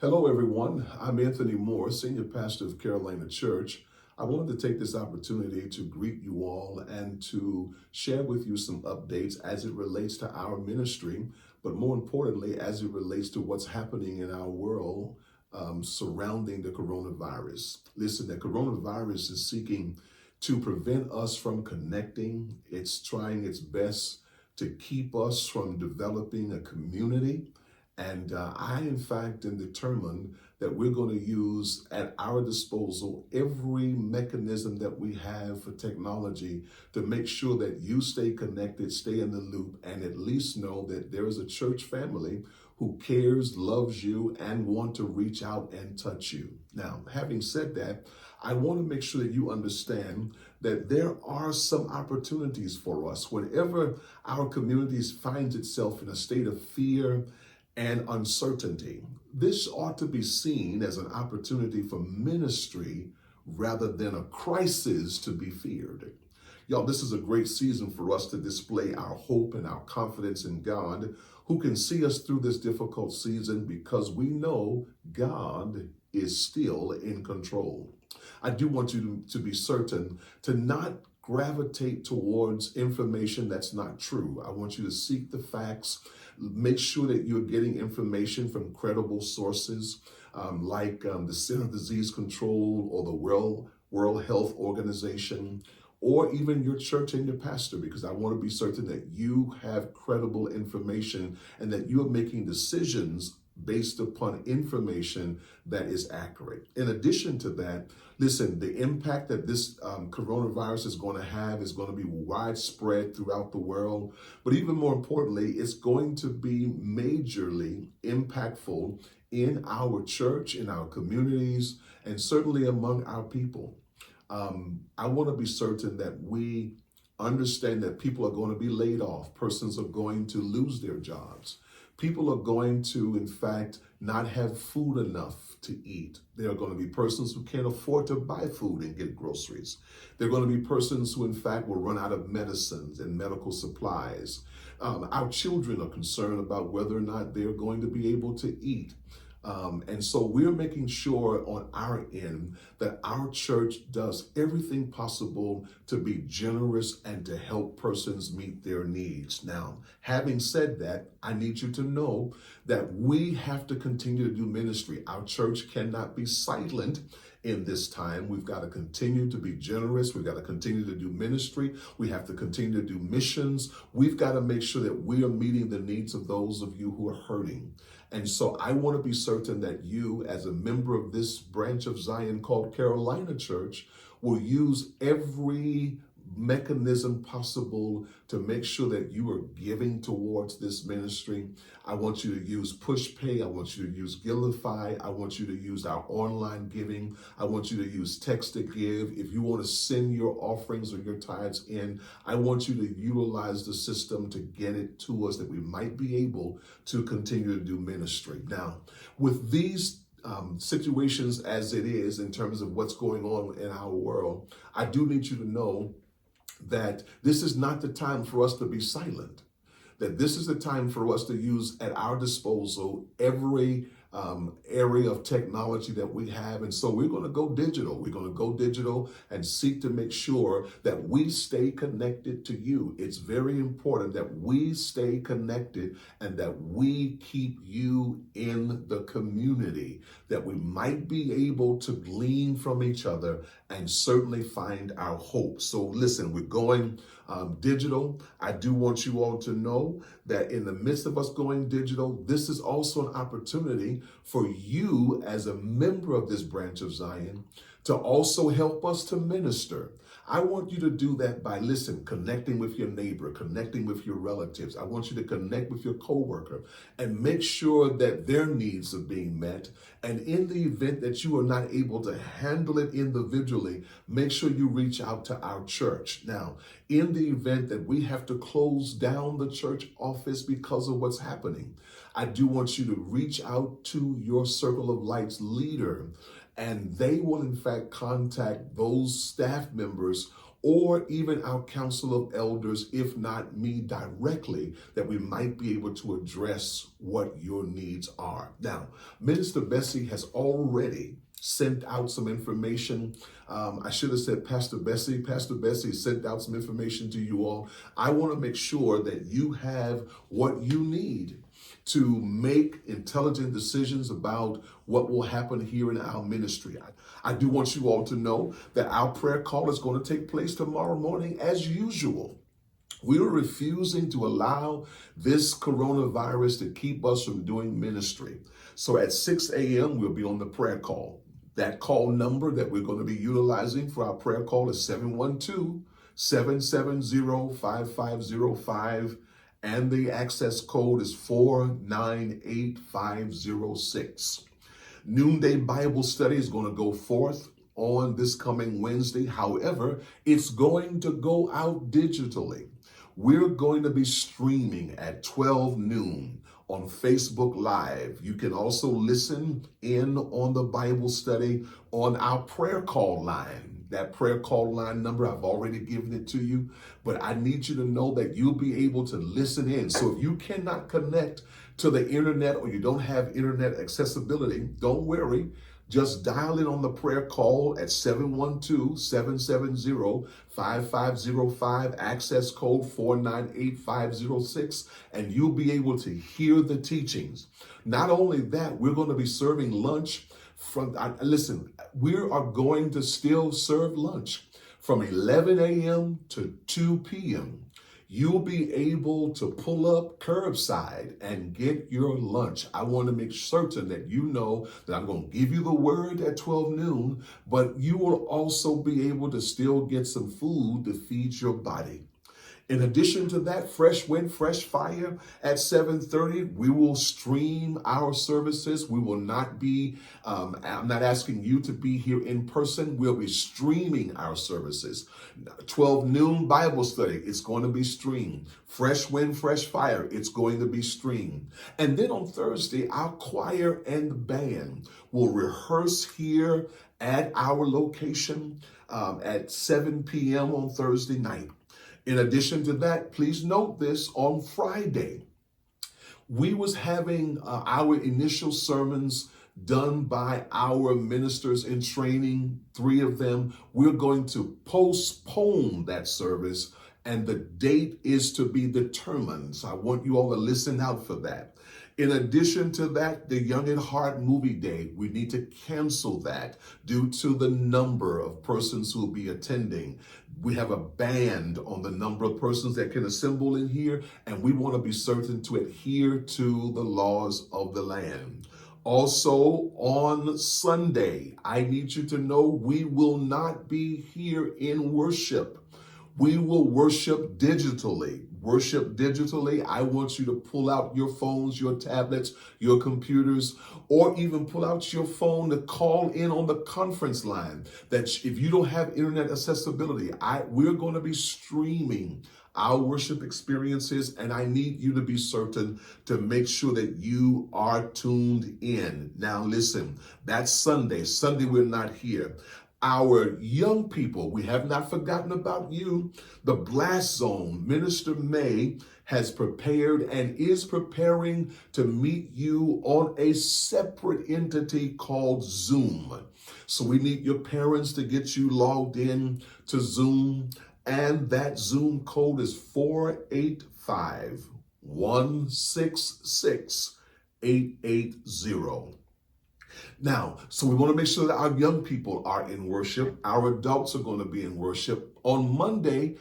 Hello, everyone. I'm Anthony Moore, Senior Pastor of Carolina Church. I wanted to take this opportunity to greet you all and to share with you some updates as it relates to our ministry, but more importantly, as it relates to what's happening in our world surrounding the coronavirus. Listen, the coronavirus is seeking to prevent us from connecting. It's trying its best to keep us from developing a community. And I, in fact, am determined that we're going to use at our disposal every mechanism that we have for technology to make sure that you stay connected, stay in the loop, and at least know that there is a church family who cares, loves you, and want to reach out and touch you. Now, having said that, I want to make sure that you understand that there are some opportunities for us. Whenever our communities finds itself in a state of fear and uncertainty, this ought to be seen as an opportunity for ministry rather than a crisis to be feared. Y'all, this is a great season for us to display our hope and our confidence in God, who can see us through this difficult season because we know God is still in control. I do want you to be certain to not gravitate towards information that's not true. I want you to seek the facts. Make sure that you're getting information from credible sources like the Center for Disease Control or the World Health Organization, or even your church and your pastor, because I want to be certain that you have credible information and that you are making decisions based upon information that is accurate. In addition to that, listen, the impact that this coronavirus is going to be widespread throughout the world. But even more importantly, it's going to be majorly impactful in our church, in our communities, and certainly among our people. I want to be certain that we understand that people are going to be laid off. Persons are going to lose their jobs. People are going to, in fact, not have food enough to eat. There are going to be persons who can't afford to buy food and get groceries. There are going to be persons who, in fact, will run out of medicines and medical supplies. Our children are concerned about whether or not they're going to be able to eat. And so we're making sure on our end that our church does everything possible to be generous and to help persons meet their needs. Now, having said that, I need you to know that we have to continue to do ministry. Our church cannot be silent in this time. We've got to continue to be generous. We've got to continue to do ministry. We have to continue to do missions. We've got to make sure that we are meeting the needs of those of you who are hurting. And so I want to be certain that you, as a member of this branch of Zion called Carolina Church, will use every mechanism possible to make sure that you are giving towards this ministry. I want you to use PushPay. I want you to use Givelify. I want you to use our online giving. I want you to use Text to Give. If you want to send your offerings or your tithes in, I want you to utilize the system to get it to us that we might be able to continue to do ministry. Now, with these situations as it is in terms of what's going on in our world, I do need you to know that this is not the time for us to be silent, that this is the time for us to use at our disposal every area of technology that we have. And so we're going to go digital. We're going to go digital and seek to make sure that we stay connected to you. It's very important that we stay connected and that we keep you in the community, that we might be able to glean from each other and certainly find our hope. So listen, we're going digital. I do want you all to know that in the midst of us going digital, this is also an opportunity for you as a member of this branch of Zion to also help us to minister. I want you to do that by, connecting with your neighbor, connecting with your relatives. I want you to connect with your coworker and make sure that their needs are being met. And in the event that you are not able to handle it individually, make sure you reach out to our church. Now, in the event that we have to close down the church office because of what's happening, I do want you to reach out to your Circle of Lights leader, and they will in fact contact those staff members or even our council of elders, if not me directly, that we might be able to address what your needs are. Now, Minister Bessie has already sent out some information. I should have said Pastor Bessie. Pastor Bessie sent out some information to you all. I want to make sure that you have what you need to make intelligent decisions about what will happen here in our ministry. I do want you all to know that our prayer call is going to take place tomorrow morning as usual. We are refusing to allow this coronavirus to keep us from doing ministry. So at 6 a.m., we'll be on the prayer call. That call number that we're going to be utilizing for our prayer call is 712-770-5505. And the access code is 498506. Noonday Bible study is going to go forth on this coming Wednesday. However, it's going to go out digitally. We're going to be streaming at 12 noon on Facebook Live. You can also listen in on the Bible study on our prayer call line. That prayer call line number, I've already given it to you, but I need you to know that you'll be able to listen in. So if you cannot connect to the internet or you don't have internet accessibility, don't worry. Just dial in on the prayer call at 712-770-5505, access code 498506, and you'll be able to hear the teachings. Not only that, we're going to be serving lunch listen, we are going to still serve lunch from 11 a.m. to 2 p.m. You'll be able to pull up curbside and get your lunch. I want to make certain that you know that I'm going to give you the word at 12 noon, but you will also be able to still get some food to feed your body. In addition to that, Fresh Wind, Fresh Fire at 7:30, we will stream our services. We will not be, I'm not asking you to be here in person. We'll be streaming our services. 12 noon Bible study, it's going to be streamed. Fresh Wind, Fresh Fire, it's going to be streamed. And then on Thursday, our choir and band will rehearse here at our location at 7 p.m. on Thursday night. In addition to that, please note this, on Friday, we was having our initial sermons done by our ministers in training, 3 of them. We're going to postpone that service, and the date is to be determined. So I want you all to listen out for that. In addition to that, the Young at Heart movie day, we need to cancel that due to the number of persons who will be attending. We have a ban on the number of persons that can assemble in here, and we want to be certain to adhere to the laws of the land. Also, on Sunday, I need you to know we will not be here in worship. We will worship digitally. Worship digitally. I want you to pull out your phones, your tablets, your computers, or even pull out your phone to call in on the conference line. That if you don't have internet accessibility, we're going to be streaming our worship experiences, and I need you to be certain to make sure that you are tuned in. Now listen, that's Sunday. Sunday we're not here. Our young people, we have not forgotten about you. The Blast Zone, Minister May has prepared and is preparing to meet you on a separate entity called Zoom. So we need your parents to get you logged in to Zoom, and that Zoom code is 485-166-880. Now, so we want to make sure that our young people are in worship. Our adults are going to be in worship. On Monday,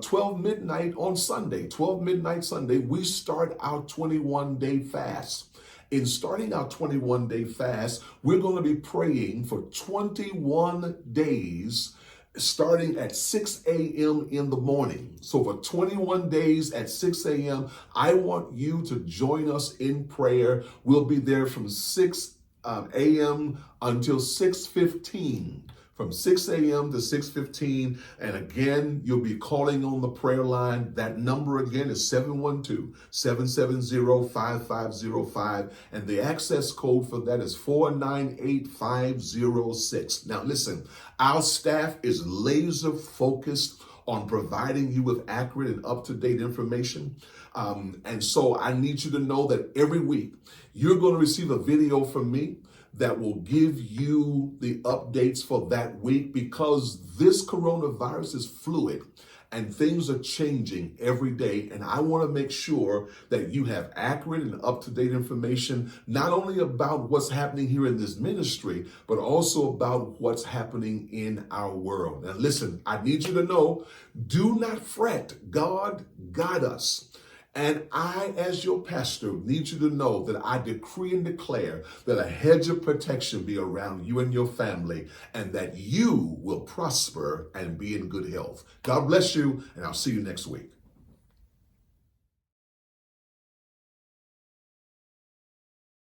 12 midnight on Sunday, 12 midnight Sunday, we start our 21-day fast. In starting our 21-day fast, we're going to be praying for 21 days starting at 6 a.m. in the morning. So for 21 days at 6 a.m., I want you to join us in prayer. We'll be there from 6 a.m. until 6:15 from 6 a.m. to 6:15. And again, you'll be calling on the prayer line. That number again is 712-770-5505. And the access code for that is 498506. Now listen, our staff is laser focused on providing you with accurate and up-to-date information. And so I need you to know that every week you're going to receive a video from me that will give you the updates for that week, because this coronavirus is fluid and things are changing every day. And I want to make sure that you have accurate and up-to-date information, not only about what's happening here in this ministry, but also about what's happening in our world. Now listen, I need you to know, do not fret. God got us. And I, as your pastor, need you to know that I decree and declare that a hedge of protection be around you and your family, and that you will prosper and be in good health. God bless you, and I'll see you next week.